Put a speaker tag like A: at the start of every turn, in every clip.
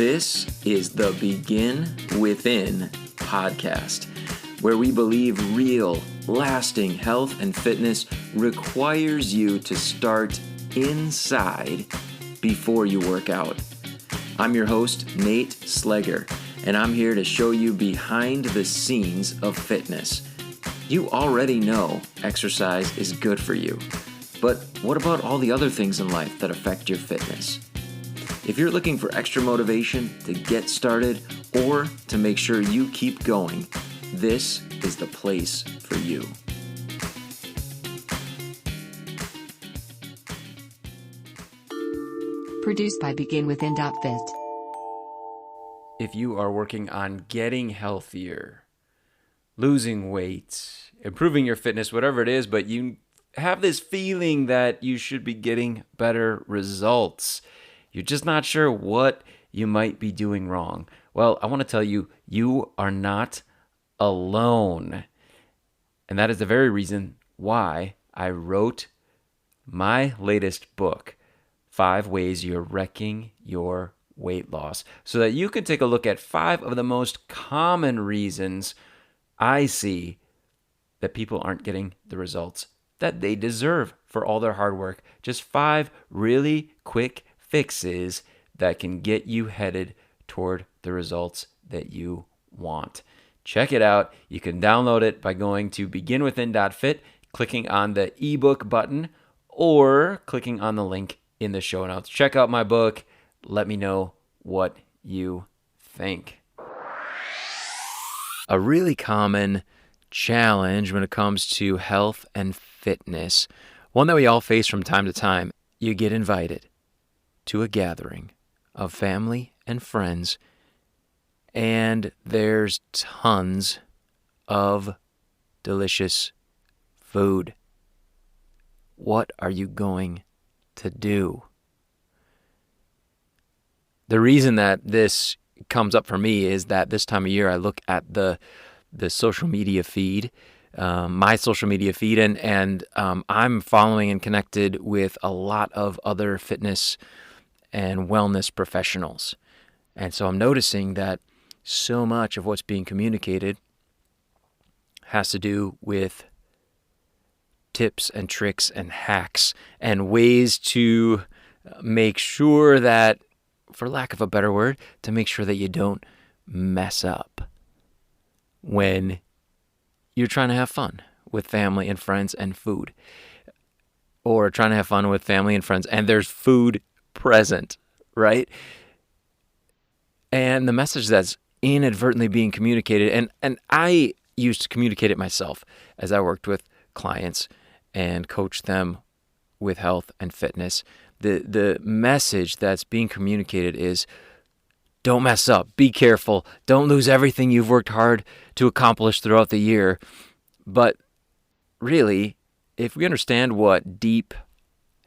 A: This is the Begin Within podcast, where we believe real, lasting health and fitness requires you to start inside before you work out. I'm your host, Nate Slegger, and I'm here to show you behind the scenes of fitness. You already know exercise is good for you, but what about all the other things in life that affect your fitness? If you're looking for extra motivation to get started or to make sure you keep going, this is the place for you.
B: Produced by BeginWithin.fit.
C: If you are working on getting healthier, losing weight, improving your fitness, whatever it is, but you have this feeling that you should be getting better results, you're just not sure what you might be doing wrong. Well, I want to tell you, you are not alone. And that is the very reason why I wrote my latest book, 5 Ways You're Wrecking Your Weight Loss, so that you can take a look at 5 of the most common reasons I see that people aren't getting the results that they deserve for all their hard work. Just 5 really quick fixes that can get you headed toward the results that you want. Check it out. You can download it by going to beginwithin.fit, clicking on the ebook button, or clicking on the link in the show notes. Check out my book. Let me know what you think. A really common challenge when it comes to health and fitness, one that we all face from time to time, you get invited to a gathering of family and friends, and there's tons of delicious food. What are you going to do? The reason that this comes up for me is that this time of year I look at the social media feed, my social media feed, and I'm following and connected with a lot of other fitness and wellness professionals. And so I'm noticing that so much of what's being communicated has to do with tips and tricks and hacks and ways to make sure that, for lack of a better word, to make sure that you don't mess up when you're trying to have fun with family and friends and food, or trying to have fun with family and friends and there's food present, right? And the message that's inadvertently being communicated, and I used to communicate it myself as I worked with clients and coached them with health and fitness. The message that's being communicated is, don't mess up, be careful, don't lose everything you've worked hard to accomplish throughout the year. But really, if we understand what deep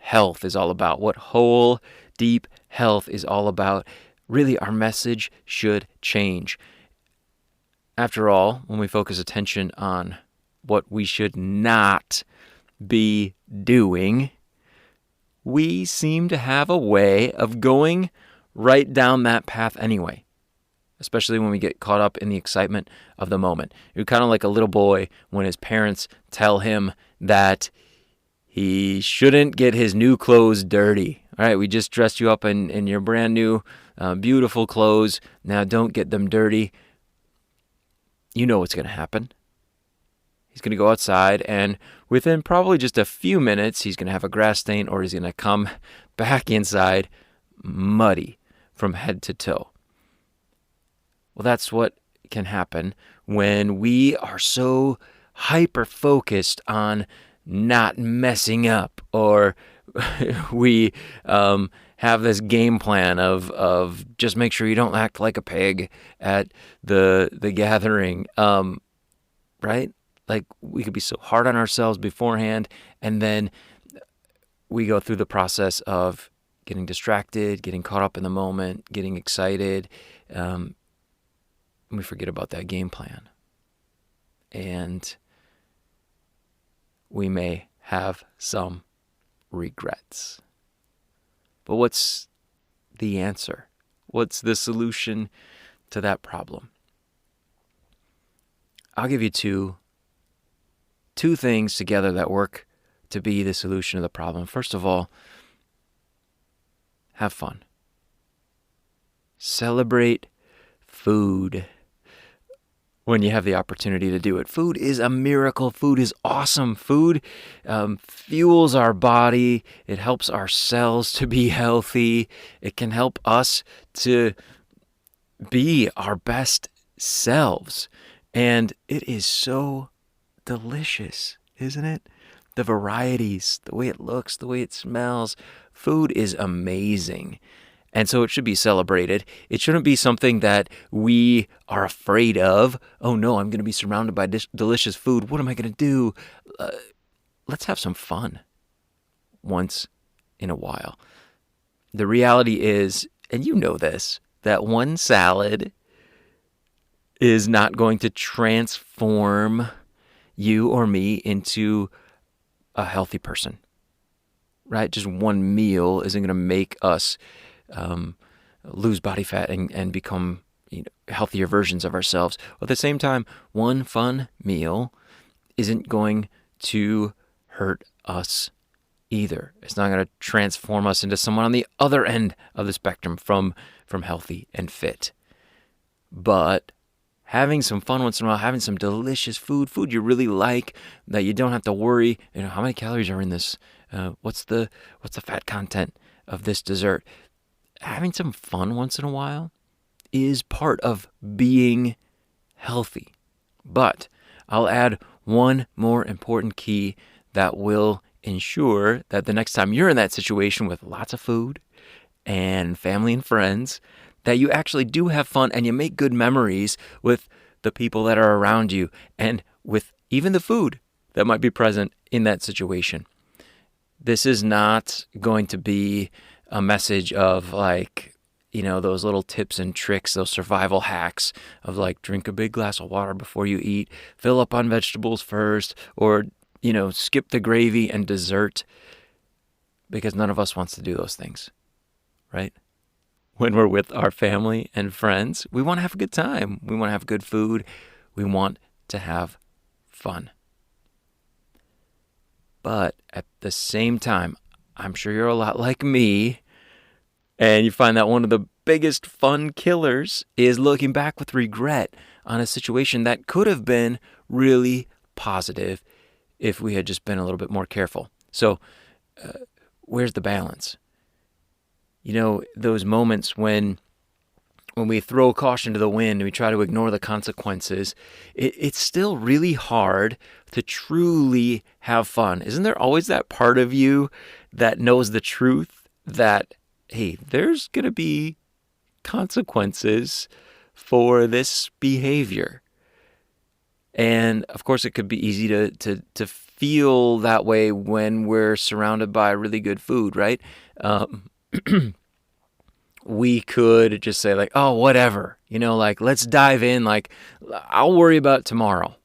C: health is all about, what whole deep health is all about, really our message should change. After all, when we focus attention on what we should not be doing, we seem to have a way of going right down that path anyway, especially when we get caught up in the excitement of the moment. You're kind of like a little boy when his parents tell him that he shouldn't get his new clothes dirty. All right, we just dressed you up in your brand new, beautiful clothes. Now don't get them dirty. You know what's going to happen. He's going to go outside, and within probably just a few minutes, he's going to have a grass stain, or he's going to come back inside muddy from head to toe. Well, that's what can happen when we are so hyper-focused on not messing up, or we have this game plan of just make sure you don't act like a pig at the gathering, right? Like, we could be so hard on ourselves beforehand, and then we go through the process of getting distracted, getting caught up in the moment, getting excited, and we forget about that game plan. And we may have some regrets. But what's the answer? What's the solution to that problem? I'll give you two things together that work to be the solution to the problem. First of all, have fun. Celebrate food when you have the opportunity to do it. Food is a miracle. Food is awesome. Food fuels our body. It helps our cells to be healthy. It can help us to be our best selves. And it is so delicious, isn't it? The varieties, the way it looks, the way it smells. Food is amazing. And so it should be celebrated. It shouldn't be something that we are afraid of. Oh no, I'm going to be surrounded by delicious food. What am I going to do? Let's have some fun once in a while. The reality is, and you know this, that one salad is not going to transform you or me into a healthy person, right? Just one meal isn't going to make us lose body fat and become healthier versions of ourselves. At the same time, one fun meal isn't going to hurt us either. It's not going to transform us into someone on the other end of the spectrum from healthy and fit. But having some fun once in a while, having some delicious food you really like, that you don't have to worry, how many calories are in this? What's the fat content of this dessert? Having some fun once in a while is part of being healthy. But I'll add one more important key that will ensure that the next time you're in that situation with lots of food and family and friends, that you actually do have fun and you make good memories with the people that are around you and with even the food that might be present in that situation. This is not going to be a message of those little tips and tricks, those survival hacks of drink a big glass of water before you eat, fill up on vegetables first, or, skip the gravy and dessert, because none of us wants to do those things, right? When we're with our family and friends, we want to have a good time. We want to have good food. We want to have fun. But at the same time, I'm sure you're a lot like me, and you find that one of the biggest fun killers is looking back with regret on a situation that could have been really positive if we had just been a little bit more careful. So where's the balance? Those moments when we throw caution to the wind and we try to ignore the consequences, it's still really hard to truly have fun. Isn't there always that part of you that knows the truth that, hey, there's going to be consequences for this behavior? And of course, it could be easy to feel that way when we're surrounded by really good food, right? We could just say oh, whatever, let's dive in. I'll worry about tomorrow.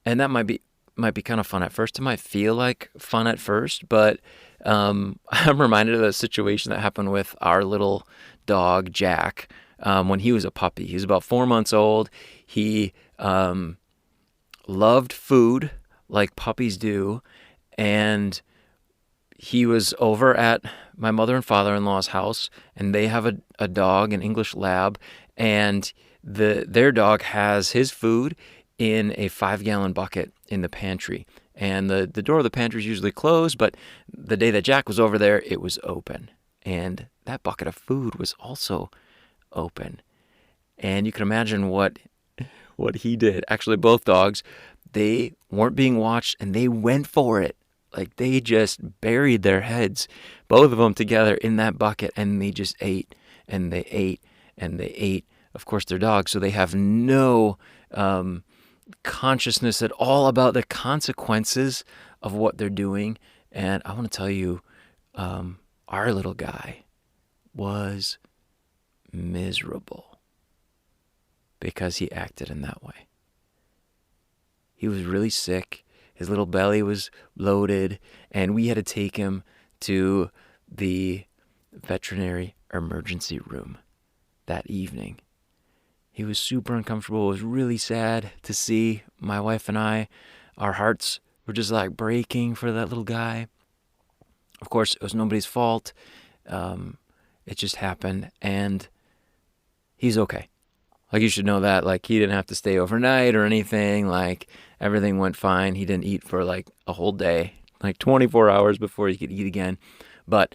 C: And that might be kind of fun at first. It might feel like fun at first, but I'm reminded of a situation that happened with our little dog, Jack, when he was a puppy. He was about 4 months old. He loved food like puppies do, and he was over at my mother and father-in-law's house, and they have a dog, an English lab, and their dog has his food in a 5-gallon bucket in the pantry. And the door of the pantry is usually closed, but the day that Jack was over there, it was open. And that bucket of food was also open. And you can imagine what he did. Actually, both dogs, they weren't being watched, and they went for it. They just buried their heads, both of them together in that bucket, and they just ate, and they ate, and they ate. Of course, they're dogs, so they have no consciousness at all about the consequences of what they're doing. And I want to tell you, our little guy was miserable because he acted in that way. He was really sick. His little belly was bloated, and we had to take him to the veterinary emergency room that evening. He was super uncomfortable. It was really sad to see. My wife and I, our hearts were just like breaking for that little guy. Of course, it was nobody's fault. It just happened, and he's okay. Like, you should know that. Like, he didn't have to stay overnight or anything. Like, everything went fine. He didn't eat for like a whole day, like 24 hours before he could eat again. But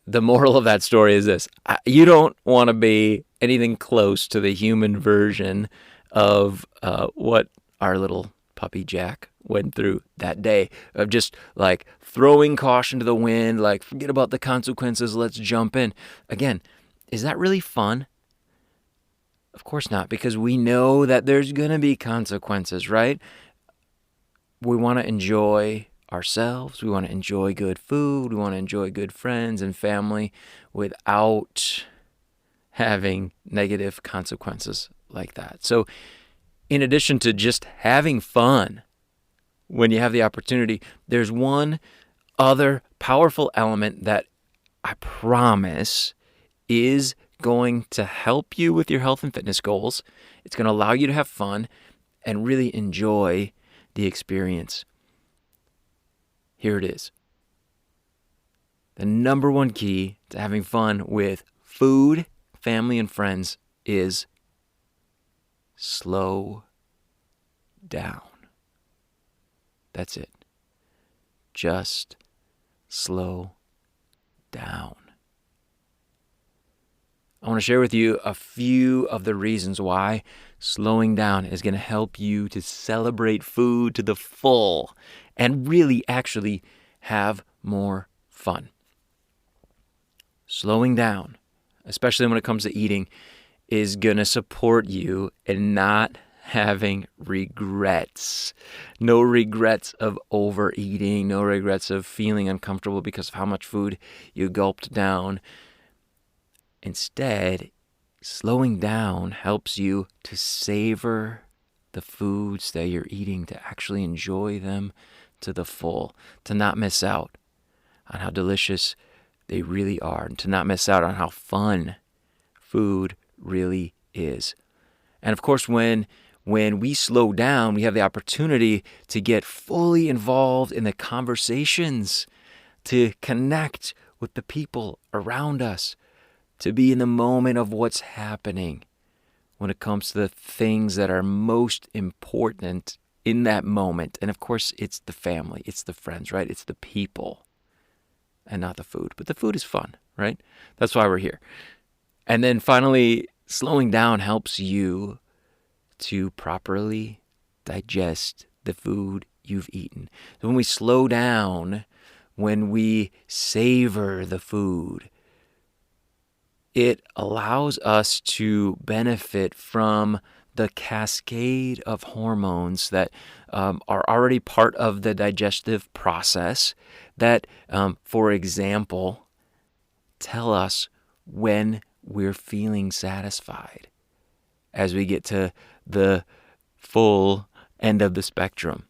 C: the moral of that story is this. You don't want to be anything close to the human version of what our little puppy Jack went through that day, of just like throwing caution to the wind, like, forget about the consequences, let's jump in. Again, is that really fun? Of course not, because we know that there's going to be consequences, right? We want to enjoy ourselves. We want to enjoy good food. We want to enjoy good friends and family without having negative consequences like that. So in addition to just having fun when you have the opportunity, there's one other powerful element that I promise is going to help you with your health and fitness goals. It's going to allow you to have fun and really enjoy the experience. Here it is. The number one key to having fun with food, family, and friends is slow down. That's it. Just slow down. I want to share with you a few of the reasons why slowing down is going to help you to celebrate food to the full and really actually have more fun. Slowing down, especially when it comes to eating, is going to support you in not having regrets. No regrets of overeating, no regrets of feeling uncomfortable because of how much food you gulped down. Instead, slowing down helps you to savor the foods that you're eating, to actually enjoy them to the full, to not miss out on how delicious they really are, and to not miss out on how fun food really is. And of course, when we slow down, we have the opportunity to get fully involved in the conversations, to connect with the people around us, to be in the moment of what's happening when it comes to the things that are most important in that moment. And of course, it's the family, it's the friends, right? It's the people and not the food. But the food is fun, right? That's why we're here. And then finally, slowing down helps you to properly digest the food you've eaten. So when we slow down, when we savor the food, it allows us to benefit from the cascade of hormones that are already part of the digestive process that, for example, tell us when we're feeling satisfied as we get to the full end of the spectrum.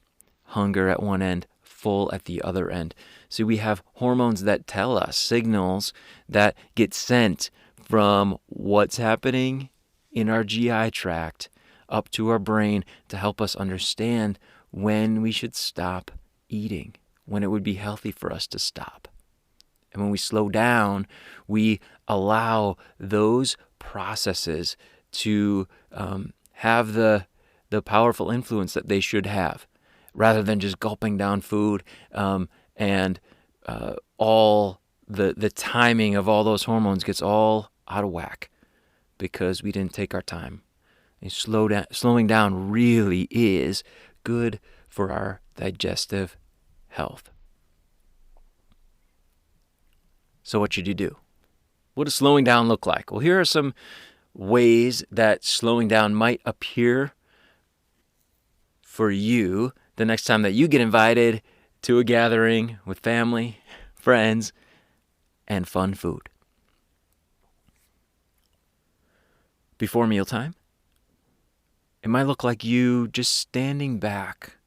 C: Hunger at one end, full at the other end. So we have hormones that tell us, signals that get sent from what's happening in our GI tract up to our brain to help us understand when we should stop eating, when it would be healthy for us to stop. And when we slow down, we allow those processes to have the powerful influence that they should have, rather than just gulping down food and all the timing of all those hormones gets all out of whack because we didn't take our time. And slowing down really is good for our digestive health. So what should you do? What does slowing down look like? Well, here are some ways that slowing down might appear for you the next time that you get invited to a gathering with family, friends, and fun food. Before mealtime, it might look like you just standing back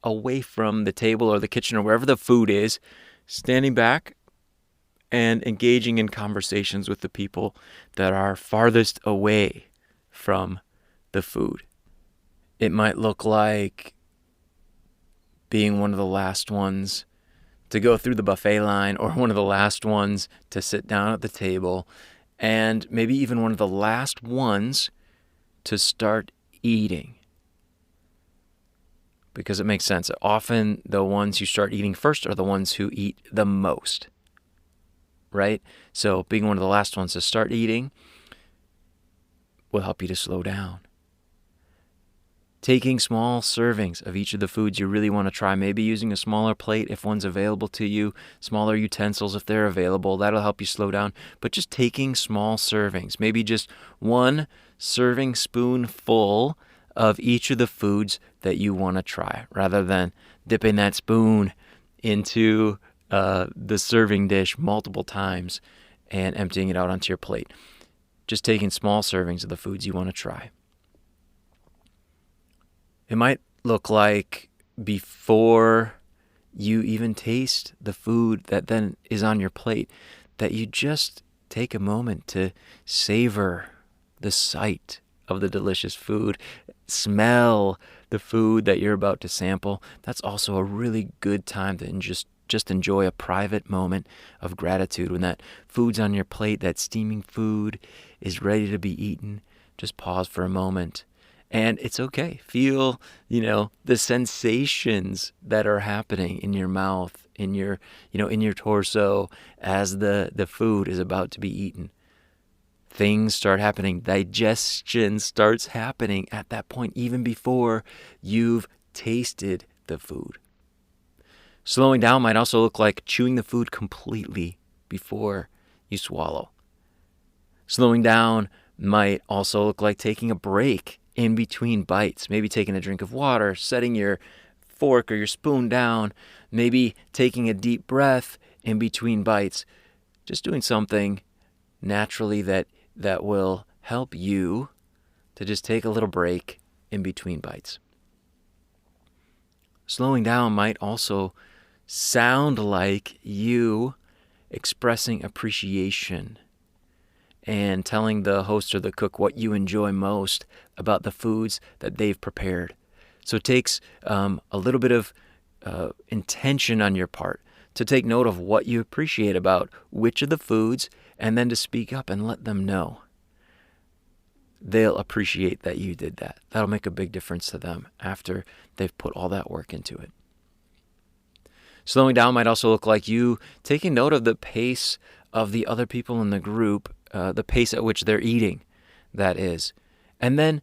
C: away from the table or the kitchen or wherever the food is, standing back and engaging in conversations with the people that are farthest away from the food. It might look like being one of the last ones to go through the buffet line, or one of the last ones to sit down at the table, and maybe even one of the last ones to start eating. Because it makes sense. Often the ones who start eating first are the ones who eat the most, right? So being one of the last ones to start eating will help you to slow down. Taking small servings of each of the foods you really want to try, maybe using a smaller plate if one's available to you, smaller utensils if they're available, that'll help you slow down. But just taking small servings, maybe just one serving spoonful of each of the foods that you want to try, rather than dipping that spoon into the serving dish multiple times and emptying it out onto your plate. Just taking small servings of the foods you want to try. It might look like before you even taste the food that then is on your plate, that you just take a moment to savor the sight of the delicious food, smell the food that you're about to sample. That's also a really good time to just enjoy a private moment of gratitude. When that food's on your plate, that steaming food is ready to be eaten, just pause for a moment. And it's okay. Feel, the sensations that are happening in your mouth, in your torso as the food is about to be eaten. Things start happening. Digestion starts happening at that point, even before you've tasted the food. Slowing down might also look like chewing the food completely before you swallow. Slowing down might also look like taking a break in between bites, maybe taking a drink of water, setting your fork or your spoon down, maybe taking a deep breath in between bites, just doing something naturally that will help you to just take a little break in between bites. Slowing down might also sound like you expressing appreciation and telling the host or the cook what you enjoy most about the foods that they've prepared. So it takes a little bit of intention on your part to take note of what you appreciate about which of the foods, and then to speak up and let them know. They'll appreciate that you did that. That'll make a big difference to them after they've put all that work into it. Slowing down might also look like you taking note of the pace of the other people in the group, the pace at which they're eating, that is. And then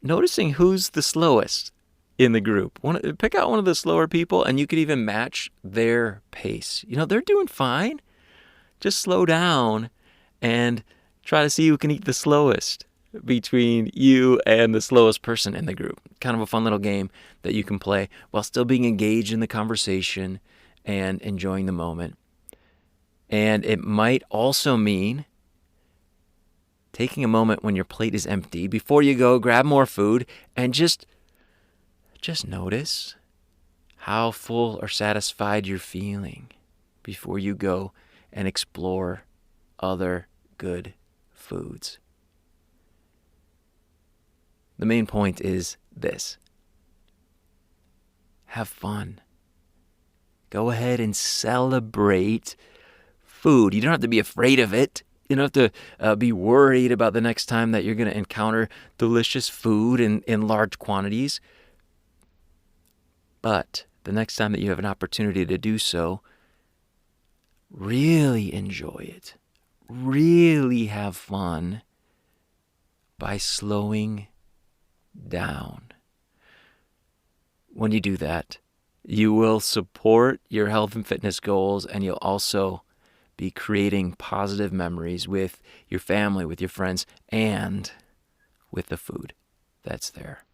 C: noticing who's the slowest in the group. Pick out one of the slower people, and you could even match their pace. They're doing fine. Just slow down and try to see who can eat the slowest between you and the slowest person in the group. Kind of a fun little game that you can play while still being engaged in the conversation and enjoying the moment. And it might also mean taking a moment when your plate is empty before you go grab more food and just notice how full or satisfied you're feeling before you go and explore other good foods. The main point is this: have fun. Go ahead and celebrate food. You don't have to be afraid of it. You don't have to be worried about the next time that you're going to encounter delicious food in large quantities. But the next time that you have an opportunity to do so, really enjoy it. Really have fun by slowing down. When you do that, you will support your health and fitness goals, and you'll also be creating positive memories with your family, with your friends, and with the food that's there.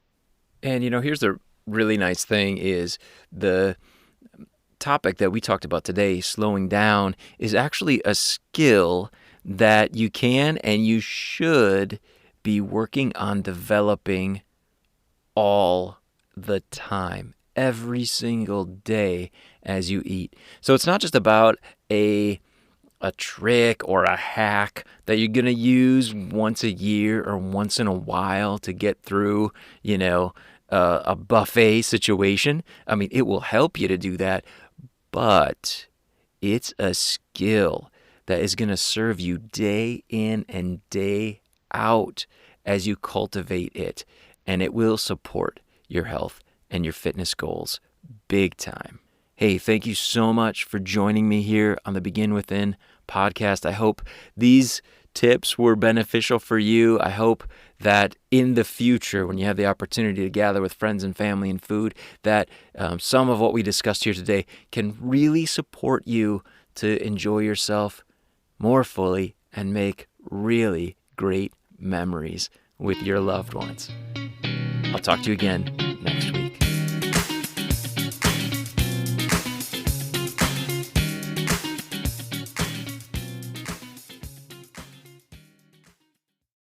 C: And here's the really nice thing is the topic that we talked about today, slowing down, is actually a skill that you can and you should be working on developing all the time, every single day as you eat. So it's not just about a a trick or a hack that you're going to use once a year or once in a while to get through, a buffet situation. I mean, it will help you to do that, but it's a skill that is going to serve you day in and day out as you cultivate it, and it will support your health and your fitness goals big time. Hey, thank you so much for joining me here on the Begin Within podcast. I hope these tips were beneficial for you. I hope that in the future, when you have the opportunity to gather with friends and family and food, that some of what we discussed here today can really support you to enjoy yourself more fully and make really great memories with your loved ones. I'll talk to you again